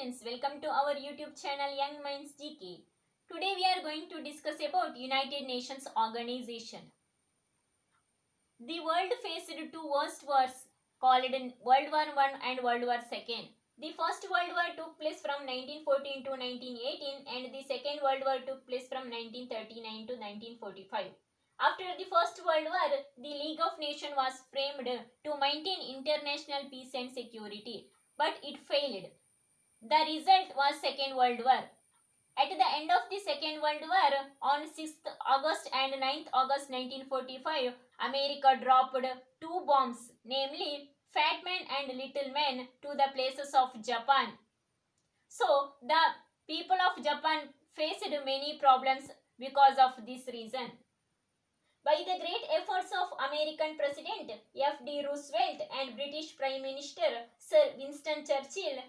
students, welcome to our YouTube channel Young Minds GK. Today we are going to discuss about United Nations Organization. The world faced two worst wars called World War I and World War II. The First World War took place from 1914 to 1918 and the Second World War took place from 1939 to 1945. After the First World War, the League of Nations was framed to maintain international peace and security, but it failed. The result was Second World War. At the end of the Second World War, on 6th August and 9th August 1945, America dropped two bombs, namely Fat Man and Little Man, to the places of Japan. So, the people of Japan faced many problems because of this reason. By the great efforts of American President F.D. Roosevelt and British Prime Minister Sir Winston Churchill,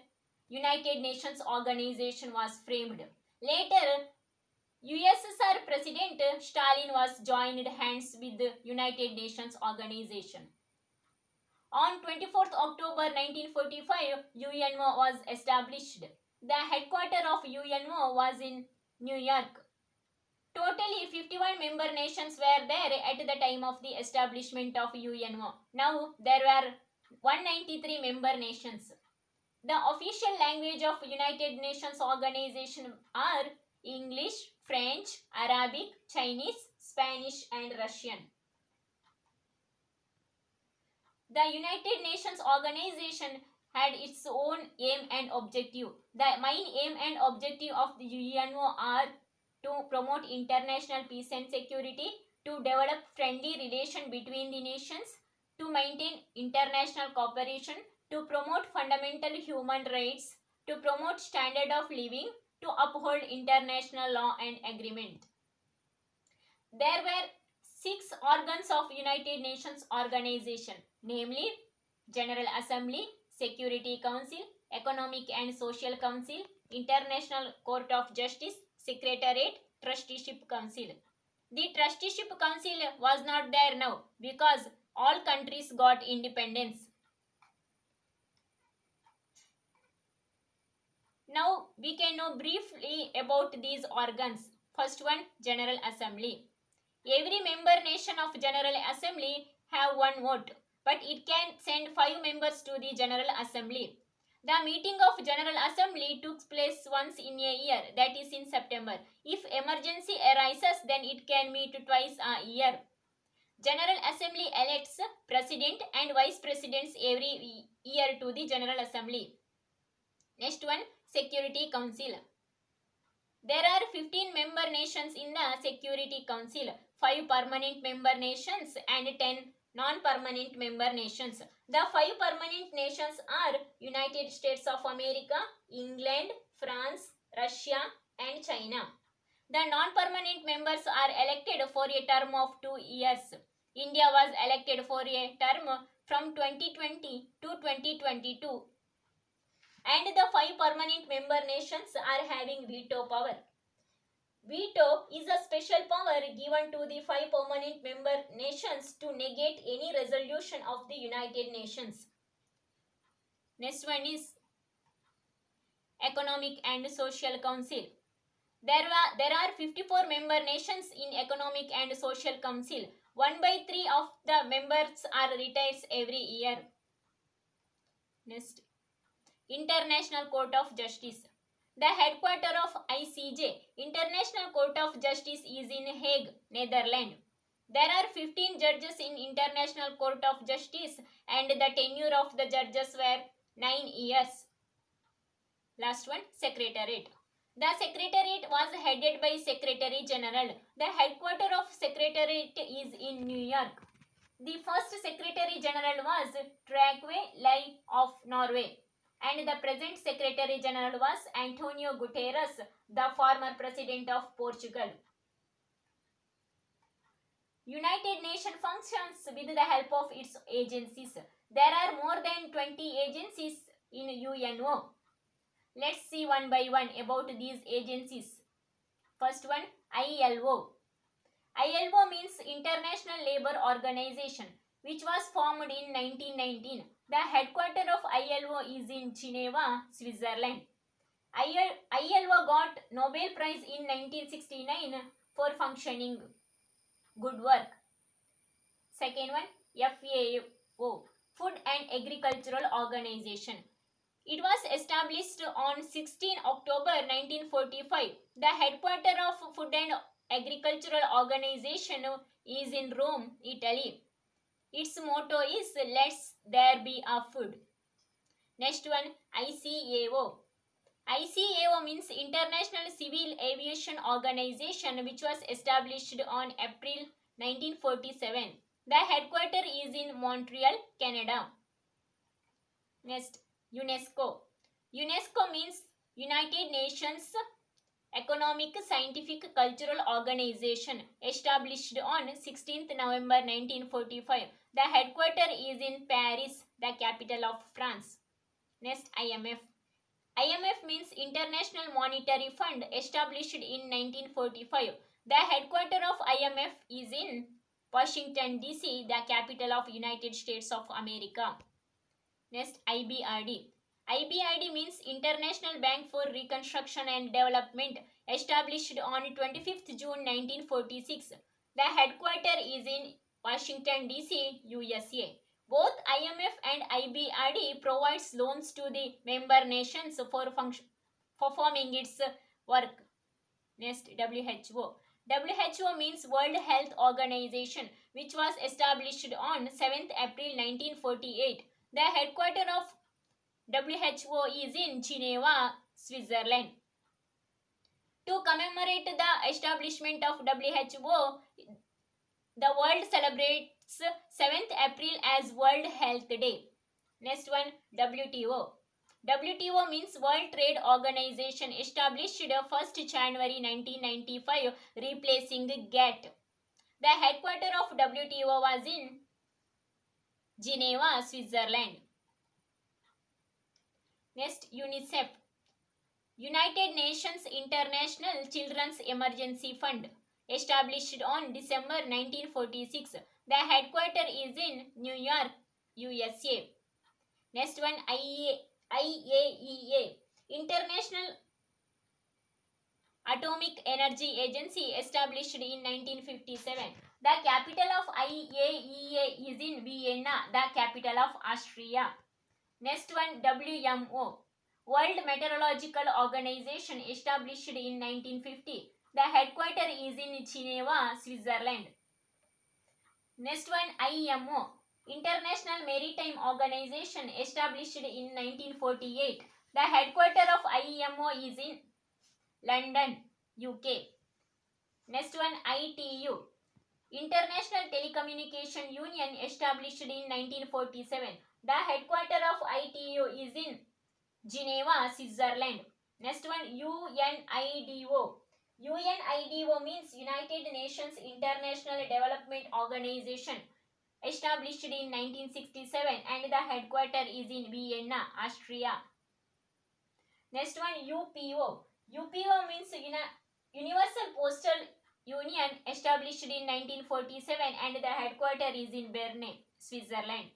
United Nations Organization was framed. Later, USSR President Stalin was joined hands with the United Nations Organization. On 24th October 1945, UNO was established. The headquarters of UNO was in New York. Totally 51 member nations were there at the time of the establishment of UNO. Now there were 193 member nations. The official language of United Nations Organization are English, French, Arabic, Chinese, Spanish and Russian. The United Nations Organization had its own aim and objective. The main aim and objective of the UNO are to promote international peace and security, to develop friendly relation between the nations, to maintain international cooperation, to promote fundamental human rights, to promote standard of living, to uphold international law and agreement. There were 6 organs of United Nations Organization, namely General Assembly, Security Council, Economic and Social Council, International Court of Justice, Secretariat, Trusteeship Council. The Trusteeship Council was not there now because all countries got independence. Now we can know briefly about these organs. First one, General Assembly. Every member nation of General Assembly have one vote, but it can send 5 members to the General Assembly. The meeting of General Assembly took place once in a year, that is in September. If emergency arises, then it can meet twice a year. General Assembly elects President and Vice Presidents every year to the General Assembly. Next one, Security Council. There are 15 member nations in the Security Council, 5 permanent member nations and 10 non-permanent member nations. The 5 permanent nations are United States of America, England, France, Russia and China. The non-permanent members are elected for a term of 2 years. India was elected for a term from 2020 to 2022. And the 5 permanent member nations are having veto power. Veto is a special power given to the 5 permanent member nations to negate any resolution of the United Nations. Next one is Economic and Social Council. There are 54 member nations in Economic and Social Council. 1/3 of the members are retired every year. Next, International Court of Justice. The headquarters of ICJ, International Court of Justice, is in Hague, Netherlands. There are 15 judges in International Court of Justice and the tenure of the judges were 9 years. Last one, Secretariat. The Secretariat was headed by Secretary General. The headquarters of Secretariat is in New York. The first Secretary General was Trygve Lie of Norway. And the present Secretary General was Antonio Guterres, the former President of Portugal. United Nations functions with the help of its agencies. There are more than 20 agencies in UNO. Let's see one by one about these agencies. First one, ILO. ILO means International Labour Organization, which was formed in 1919. The headquarters of ILO is in Geneva, Switzerland. ILO got Nobel Prize in 1969 for functioning good work. Second one, FAO, Food and Agricultural Organization. It was established on 16 October 1945. The headquarters of Food and Agricultural Organization is in Rome, Italy. Its motto is "Let there be a food." Next one, ICAO. ICAO means International Civil Aviation Organization, which was established on April 1947. The headquarters is in Montreal, Canada. Next, UNESCO. UNESCO means United Nations Economic, Scientific, Cultural Organization, established on 16th November 1945. The headquarters is in Paris, the capital of France. Next, IMF. IMF means International Monetary Fund, established in 1945. The headquarters of IMF is in Washington, D.C., the capital of United States of America. Next, IBRD. IBRD means International Bank for Reconstruction and Development, established on 25th June 1946. The headquarters is in Washington, D.C., USA. Both IMF and IBRD provides loans to the member nations for performing its work. Next, WHO. WHO means World Health Organization, which was established on 7th April 1948. The headquarters of WHO is in Geneva, Switzerland. To commemorate the establishment of WHO, the world celebrates 7th April as World Health Day. Next one, WTO. WTO means World Trade Organization, established 1st January 1995, replacing GATT. The headquarters of WTO was in Geneva, Switzerland. Next, UNICEF. United Nations International Children's Emergency Fund, established on December 1946. The headquarters is in New York, USA. Next one, IAEA, International Atomic Energy Agency, established in 1957. The capital of IAEA is in Vienna, the capital of Austria. Next one, WMO, World Meteorological Organization, established in 1950. The headquarters is in Geneva, Switzerland. Next one, IMO, International Maritime Organization, established in 1948. The headquarters of IMO is in London, UK. Next one, ITU, International Telecommunication Union, established in 1947. The headquarters of ITU is in Geneva, Switzerland. Next one, UNIDO. UNIDO means United Nations International Development Organization, established in 1967, and the headquarters is in Vienna, Austria. Next one, UPO. UPO means Universal Postal Union, established in 1947, and the headquarters is in Bern, Switzerland.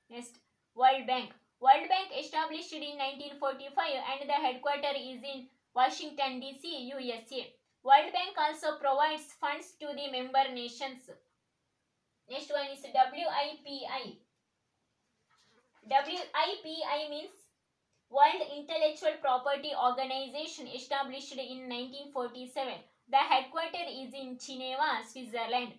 Next, World Bank. World Bank, established in 1945, and the headquarters is in Washington, D.C., USA. World Bank also provides funds to the member nations. Next one is WIPI. WIPI means World Intellectual Property Organization, established in 1947. The headquarters is in Geneva, Switzerland.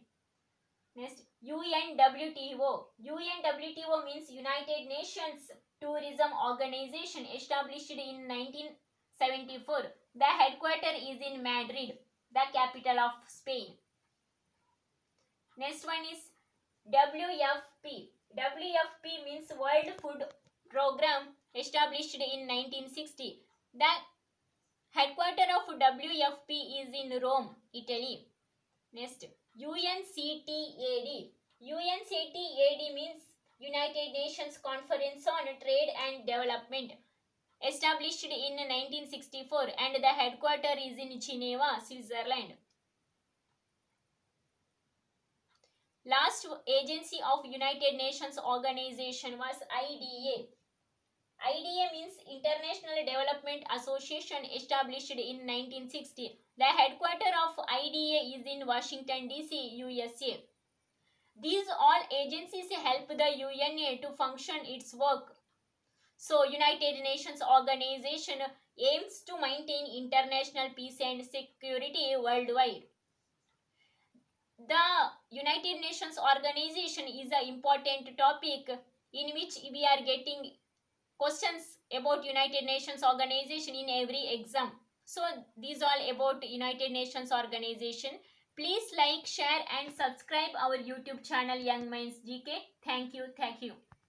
Next, UNWTO. UNWTO means United Nations Tourism Organization, established in 1974. The headquarters is in Madrid, the capital of Spain. Next one is WFP. WFP means World Food Program, established in 1960. The headquarters of WFP is in Rome, Italy. Next, UNCTAD. UNCTAD means United Nations Conference on Trade and Development, established in 1964, and the headquarters is in Geneva, Switzerland. Last agency of United Nations organization was IDA. IDA means International Development Association, established in 1960. The headquarters of IDA is in Washington DC, USA. These all agencies help the UNA to function its work. So United Nations Organization aims to maintain international peace and security worldwide. The United Nations Organization is an important topic in which we are getting questions about United Nations Organization in every exam. So these all about United Nations Organization. Please like, share and subscribe our YouTube channel Young Minds GK. Thank you.